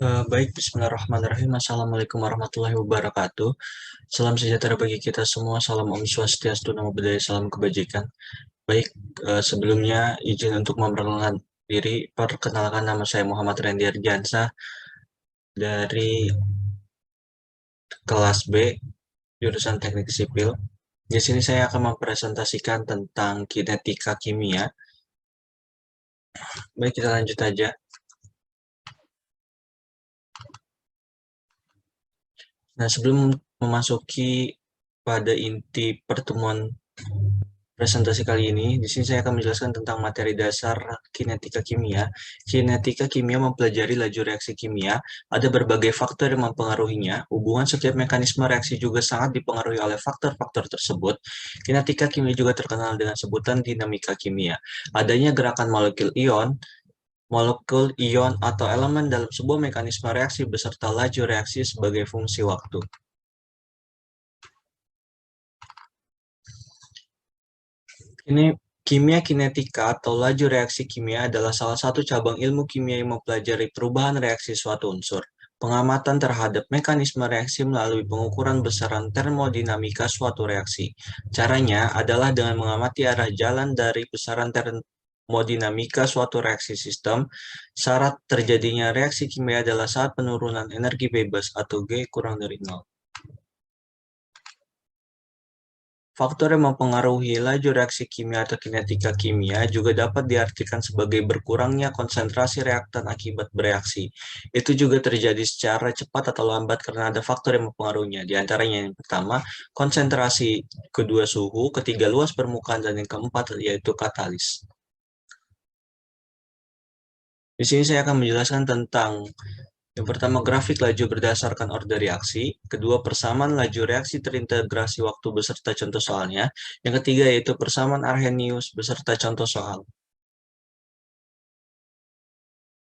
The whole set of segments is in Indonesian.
Baik, Bismillahirrahmanirrahim. Assalamualaikum warahmatullahi wabarakatuh. Salam sejahtera bagi kita semua. Salam Om Swastiastu, Namo Buddhaya, salam kebajikan. Baik, sebelumnya izin untuk memperkenalkan diri. Perkenalkan, nama saya Muhammad Randy Ardiansah dari kelas B, jurusan Teknik Sipil. Di sini saya akan mempresentasikan tentang kinetika kimia. Baik, kita lanjut aja. Nah, sebelum memasuki pada inti pertemuan presentasi kali ini, di sini saya akan menjelaskan tentang materi dasar kinetika kimia. Kinetika kimia mempelajari laju reaksi kimia, ada berbagai faktor yang mempengaruhinya. Hubungan setiap mekanisme reaksi juga sangat dipengaruhi oleh faktor-faktor tersebut. Kinetika kimia juga terkenal dengan sebutan dinamika kimia. Adanya gerakan molekul ion atau elemen dalam sebuah mekanisme reaksi beserta laju reaksi sebagai fungsi waktu. Ini kimia kinetika atau laju reaksi kimia adalah salah satu cabang ilmu kimia yang mempelajari perubahan reaksi suatu unsur. Pengamatan terhadap mekanisme reaksi melalui pengukuran besaran termodinamika suatu reaksi. Caranya adalah dengan mengamati arah jalan dari besaran termodinamika suatu reaksi sistem. Syarat terjadinya reaksi kimia adalah saat penurunan energi bebas atau G kurang dari 0. Faktor yang mempengaruhi laju reaksi kimia atau kinetika kimia juga dapat diartikan sebagai berkurangnya konsentrasi reaktan akibat bereaksi. Itu juga terjadi secara cepat atau lambat karena ada faktor yang mempengaruhinya. Di antaranya yang pertama, konsentrasi, kedua suhu, ketiga luas permukaan, dan yang keempat yaitu katalis. Di sini saya akan menjelaskan tentang yang pertama, grafik laju berdasarkan order reaksi. Kedua, persamaan laju reaksi terintegrasi waktu beserta contoh soalnya. Yang ketiga, yaitu persamaan Arrhenius beserta contoh soal.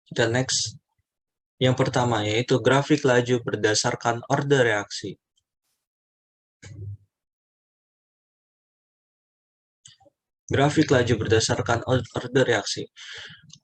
Kita next. Yang pertama, yaitu grafik laju berdasarkan order reaksi. Grafik laju berdasarkan order reaksi.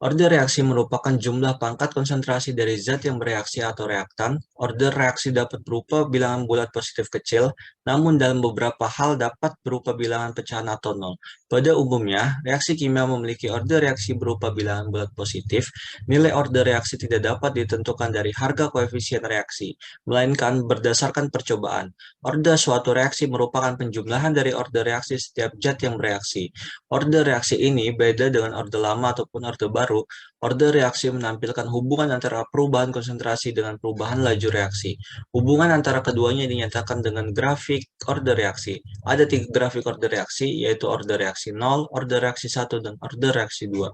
Order reaksi merupakan jumlah pangkat konsentrasi dari zat yang bereaksi atau reaktan. Order reaksi dapat berupa bilangan bulat positif kecil, namun dalam beberapa hal dapat berupa bilangan pecahan atau nol. Pada umumnya, reaksi kimia memiliki order reaksi berupa bilangan bulat positif. Nilai order reaksi tidak dapat ditentukan dari harga koefisien reaksi, melainkan berdasarkan percobaan. Order suatu reaksi merupakan penjumlahan dari order reaksi setiap zat yang bereaksi. Order reaksi ini beda dengan orde lama ataupun orde baru. Orde reaksi menampilkan hubungan antara perubahan konsentrasi dengan perubahan laju reaksi. Hubungan antara keduanya dinyatakan dengan grafik orde reaksi. Ada 3 grafik orde reaksi, yaitu orde reaksi 0, orde reaksi 1, dan orde reaksi 2.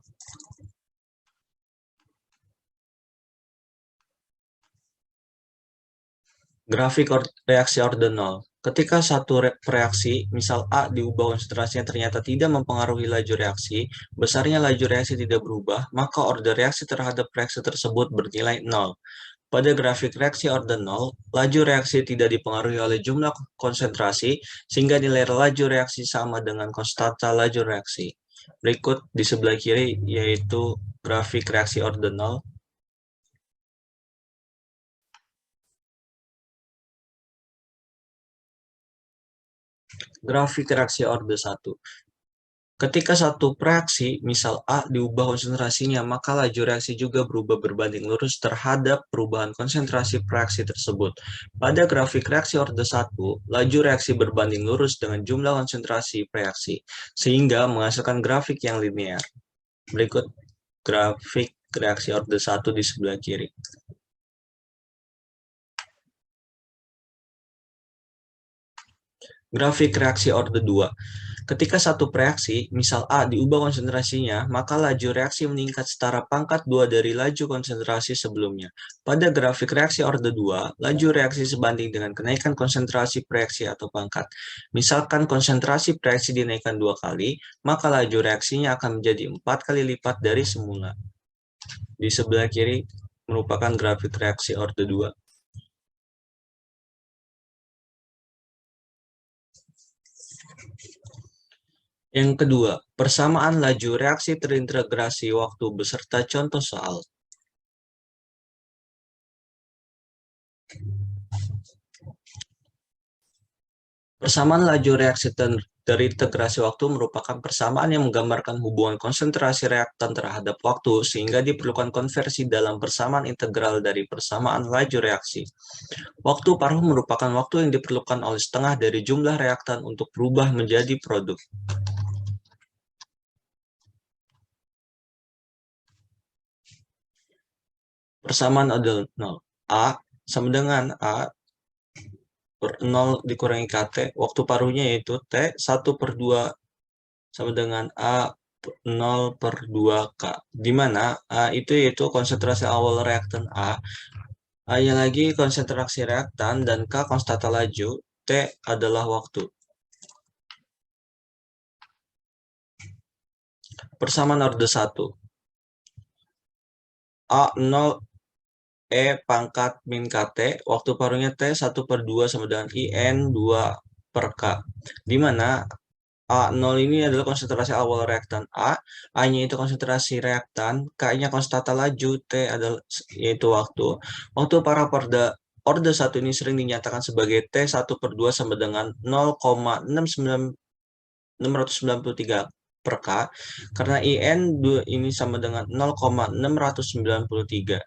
Grafik reaksi orde 0. Ketika satu reaksi, misal A, diubah konsentrasinya ternyata tidak mempengaruhi laju reaksi, besarnya laju reaksi tidak berubah, maka order reaksi terhadap reaksi tersebut bernilai 0. Pada grafik reaksi orde 0, laju reaksi tidak dipengaruhi oleh jumlah konsentrasi, sehingga nilai laju reaksi sama dengan konstanta laju reaksi. Berikut di sebelah kiri, yaitu grafik reaksi orde 0. Grafik reaksi orde 1. Ketika satu reaksi, misal A, diubah konsentrasinya, maka laju reaksi juga berubah berbanding lurus terhadap perubahan konsentrasi reaksi tersebut. Pada grafik reaksi orde 1, laju reaksi berbanding lurus dengan jumlah konsentrasi reaksi, sehingga menghasilkan grafik yang linear. Berikut grafik reaksi orde 1 di sebelah kiri. Grafik reaksi orde 2. Ketika satu reaksi, misal A, diubah konsentrasinya, maka laju reaksi meningkat setara pangkat 2 dari laju konsentrasi sebelumnya. Pada grafik reaksi orde 2, laju reaksi sebanding dengan kenaikan konsentrasi reaksi atau pangkat. Misalkan konsentrasi reaksi dinaikkan 2 kali, maka laju reaksinya akan menjadi 4 kali lipat dari semula. Di sebelah kiri merupakan grafik reaksi orde 2. Yang kedua, persamaan laju reaksi terintegrasi waktu beserta contoh soal. Persamaan laju reaksi terintegrasi waktu merupakan persamaan yang menggambarkan hubungan konsentrasi reaktan terhadap waktu, sehingga diperlukan konversi dalam persamaan integral dari persamaan laju reaksi. Waktu paruh merupakan waktu yang diperlukan oleh setengah dari jumlah reaktan untuk berubah menjadi produk. Persamaan adalah 0. A sama dengan A per 0 dikurangi KT, waktu paruhnya yaitu T 1/2 sama dengan A 0 per 2K, di mana A itu yaitu konsentrasi awal reaktan A-nya lagi konsentrasi reaktan, dan K konstanta laju, T adalah waktu. Persamaan orde 1. A0 E pangkat min KT, waktu paruhnya T 1/2 sama dengan IN 2 per K, di mana A0 ini adalah konsentrasi awal reaktan A-nya itu konsentrasi reaktan, K-nya konstanta laju, T adalah yaitu waktu. Waktu para orde 1 ini sering dinyatakan sebagai T 1/2 sama dengan 0,693 per K, karena IN 2 ini sama dengan 0,693.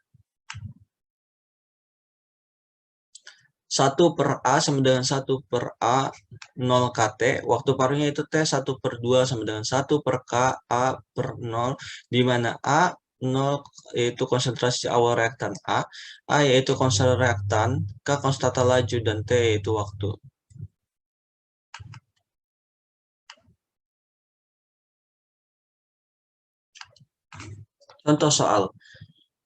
1 per A sama dengan 1 per A 0 KT, waktu paruhnya itu T 1/2 sama dengan 1 per K A per 0, di mana A 0 yaitu konsentrasi awal reaktan A yaitu konsentrasi reaktan, K konstanta laju, dan T yaitu waktu. Contoh soal.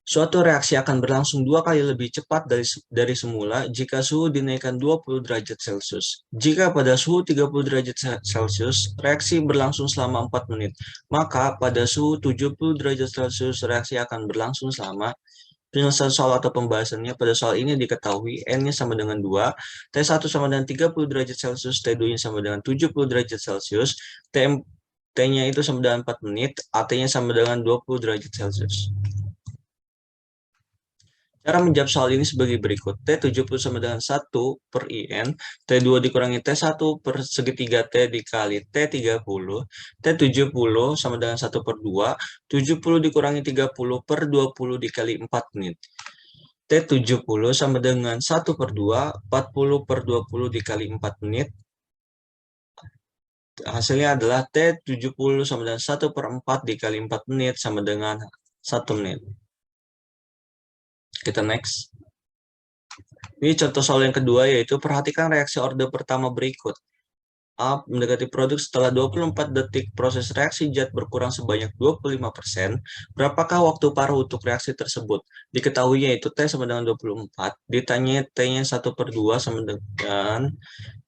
Suatu reaksi akan berlangsung 2 kali lebih cepat dari semula jika suhu dinaikkan 20 derajat Celcius. Jika pada suhu 30 derajat Celcius, reaksi berlangsung selama 4 menit, maka pada suhu 70 derajat Celcius, reaksi akan berlangsung selama. Penyelesaian soal atau pembahasannya, pada soal ini diketahui N-nya sama dengan 2, T1 sama dengan 30 derajat Celcius, T2-nya sama dengan 70 derajat Celcius, T-nya itu sama dengan 4 menit, AT-nya sama dengan 20 derajat Celcius. Cara menjawab soal ini sebagai berikut. T70 sama dengan 1 per IN, T2 dikurangi T1 per segitiga T dikali T30, T70 sama dengan 1 per 2, 70 dikurangi 30 per 20 dikali 4 menit. T70 sama dengan 1 per 2, 40 per 20 dikali 4 menit. Hasilnya adalah T70 sama dengan 1 per 4 dikali 4 menit sama dengan 1 menit. Kita next. Ini contoh soal yang kedua, yaitu perhatikan reaksi orde pertama berikut. A mendekati produk setelah 24 detik, proses reaksi zat berkurang sebanyak 25%. Berapakah waktu paruh untuk reaksi tersebut? Diketahui yaitu T sama dengan 24. Ditanya T-nya 1/2 sama dengan,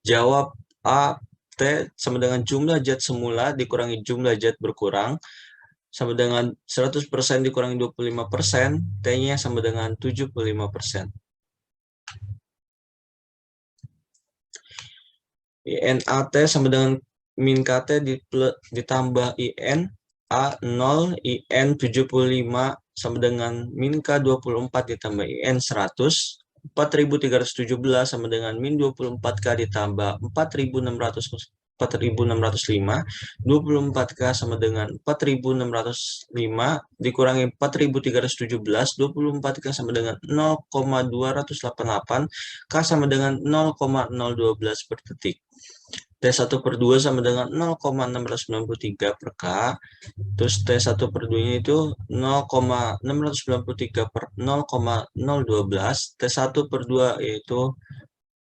jawab A, T sama dengan jumlah zat semula dikurangi jumlah zat berkurang, sama dengan 100% dikurangi 25%, T-nya sama dengan 75%. INAT sama dengan min KT ditambah IN A0, IN 75 sama dengan min K24 ditambah IN 100, 4.317 sama dengan min 24K ditambah 4.605, 24K sama dengan 4.605 dikurangi 4.317, 24K sama dengan 0,288, K sama dengan 0,012 per detik. T1/2 sama dengan 0,693 per K, terus T1/2-nya itu 0,693 per 0,012, T1/2 yaitu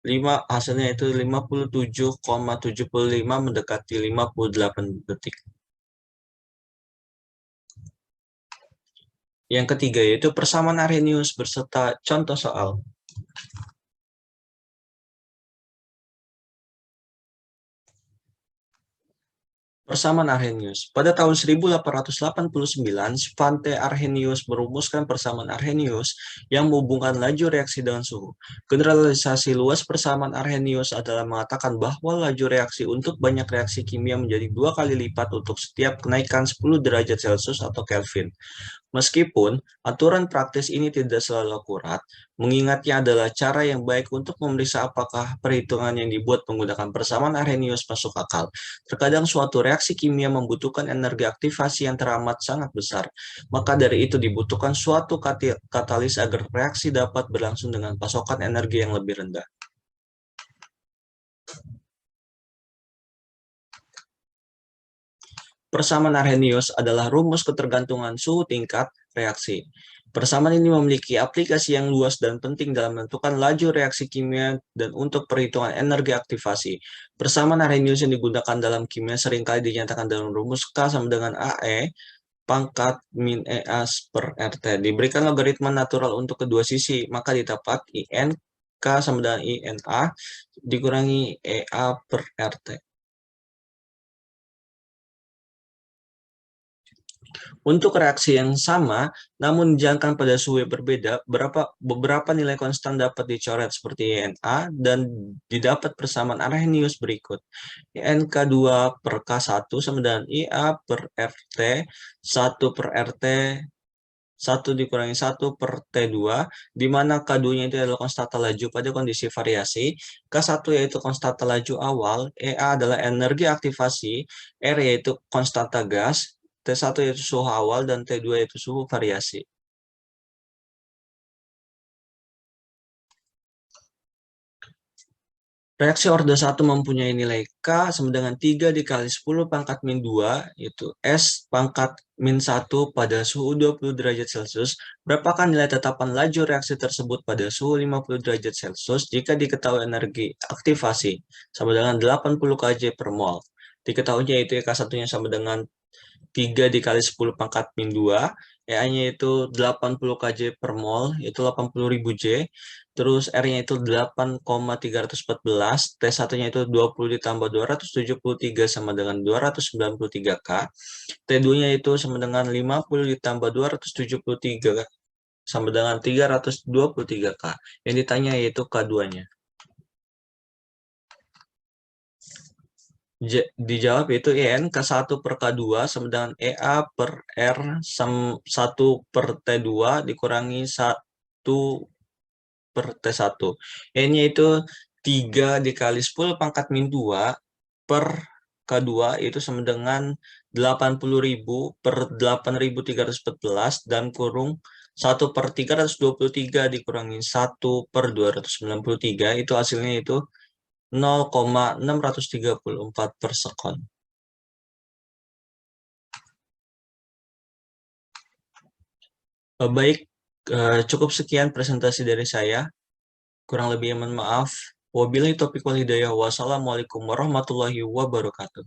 5, hasilnya itu 57,75 mendekati 58 detik. Yang ketiga yaitu persamaan Arrhenius beserta contoh soal. Persamaan Arrhenius. Pada tahun 1889, Svante Arrhenius merumuskan persamaan Arrhenius yang menghubungkan laju reaksi dengan suhu. Generalisasi luas persamaan Arrhenius adalah mengatakan bahwa laju reaksi untuk banyak reaksi kimia menjadi 2 kali lipat untuk setiap kenaikan 10 derajat Celcius atau Kelvin. Meskipun aturan praktis ini tidak selalu akurat, mengingatnya adalah cara yang baik untuk memeriksa apakah perhitungan yang dibuat menggunakan persamaan Arrhenius masuk akal. Terkadang suatu reaksi kimia membutuhkan energi aktivasi yang teramat sangat besar, maka dari itu dibutuhkan suatu katalis agar reaksi dapat berlangsung dengan pasokan energi yang lebih rendah. Persamaan Arrhenius adalah rumus ketergantungan suhu tingkat reaksi. Persamaan ini memiliki aplikasi yang luas dan penting dalam menentukan laju reaksi kimia dan untuk perhitungan energi aktivasi. Persamaan Arrhenius yang digunakan dalam kimia seringkali dinyatakan dalam rumus K sama dengan AE pangkat min EA per RT. Diberikan logaritma natural untuk kedua sisi, maka didapat IN K sama dengan INA dikurangi EA per RT. Untuk reaksi yang sama, namun dijangkakan pada suhu yang berbeda, beberapa nilai konstan dapat dicoret seperti Na dan didapat persamaan Arrhenius berikut. NK2 per K1 sama dengan Ia per RT, 1 per RT, 1 dikurangi 1 per T2, di mana K2-nya itu adalah konstanta laju pada kondisi variasi, K1 yaitu konstanta laju awal, EA adalah energi aktivasi, R yaitu konstanta gas, T1 yaitu suhu awal, dan T2 yaitu suhu variasi. Reaksi order 1 mempunyai nilai K sama dengan 3 dikali 10 pangkat min 2, yaitu S pangkat min 1 pada suhu 20 derajat Celcius. Berapakah nilai tetapan laju reaksi tersebut pada suhu 50 derajat Celcius jika diketahui energi aktivasi sama dengan 80 kJ per mol. Diketahuinya yaitu K1-nya sama dengan 3 dikali 10 pangkat min 2, EA-nya itu 80 kJ per mol, yaitu 80.000 J, terus R-nya itu 8,314, T1-nya itu 20 ditambah 273 sama dengan 293 K, T2-nya itu sama dengan 50 ditambah 273 sama dengan 323 K. Yang ditanya yaitu K2-nya. Dijawab yaitu IN K1 per K2 sama dengan EA per R 1 per T2 dikurangi 1 per T1. N-nya itu 3 dikali 10 pangkat min 2 per K2 itu sama dengan 80.000 per 8.314 dan kurung 1 per 323 dikurangi 1 per 293, itu hasilnya itu 0,634 per sekon. Baik, cukup sekian presentasi dari saya. Kurang lebihnya mohon maaf. Wabillahi taufiq wal hidayah. Wassalamualaikum warahmatullahi wabarakatuh.